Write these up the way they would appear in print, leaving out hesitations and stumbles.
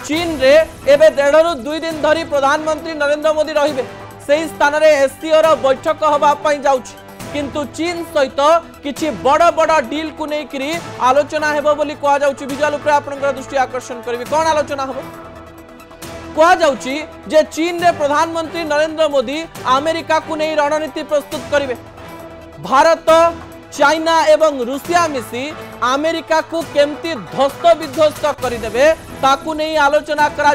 चीन रे एबे 1.5 रु 2 दिन धरी प्रधानमंत्री नरेंद्र मोदी रहिबे सेही स्थान रे एससीओ रो बैठक होबा पई जाउछि किंतु चीन सहित किछि बड़ बड़ डील को नेकरी आलोचना हेबो बोली कहा जाउछि। विजुअल ऊपर आपनकर दृष्टि आकर्षण करबी कोन आलोचना हेबो कहा जाउछि जे चीन रे प्रधानमंत्री नरेंद्र मोदी अमेरिका को नै रणनीति प्रस्तुत करिवे। भारत चाइना एवं रूसिया मिसी अमेरिका को केमती ध्वस्त विध्वस्त करदेवे ताकू नहीं आलोचना करा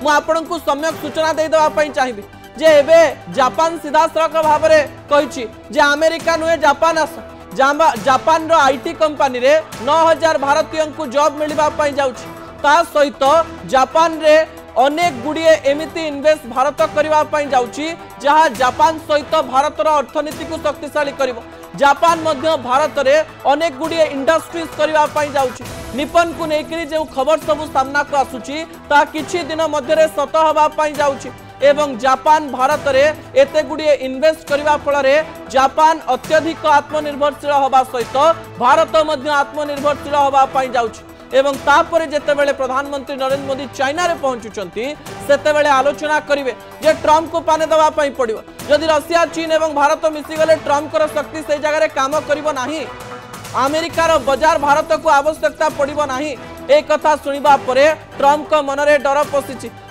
मु आपन को सम्यक सूचना दे देबा पई चाहिबी जे एबे जापान सीधा सड़क भाव में कही जे अमेरिका नुहे जापान आस जापान रो आईटी कंपनी रे 9000 भारतीय को जॉब मिलवा पई जाउछि ता सहित जापान रे अनेक गुड़िए एमिति इन्वेस्ट भारत करबा पई जाउछि जहां जापान सहित भारत रो अर्थनीति को शक्तिशाली करिवो। जापान मध्य भारत रे अनेक गुड़िए इंडस्ट्रीज करबा पई जाउछि। निपन को नेकरी जो खबर सब सामना को आसुछि ता किछि दिन मध्य रे सत होबा पई जाउछि एवं जापान भारत रे एते गुड़िए इन्वेस्ट करबा फल रे जापान अत्यधिक आत्मनिर्भरशील होबा सहित भारत मध्य आत्मनिर्भरशील होबा पई जाउछि एवं तापर जेतेबेले प्रधानमंत्री नरेंद्र मोदी चाइना रे पहुंचुचंती सेतेबेले आलोचना करिवे जे ट्रम्प को पाने दवा पई पड़िबो जदि रशिया चीन एवं भारत मिसी गले ट्रम्प कर शक्ति से जगह रे काम करिवो नाही अमेरिकार बाजार भारत को आवश्यकता पड़िबो नाही ए कथा सुनिबा परे ट्रम्प को मनरे डर पसिछि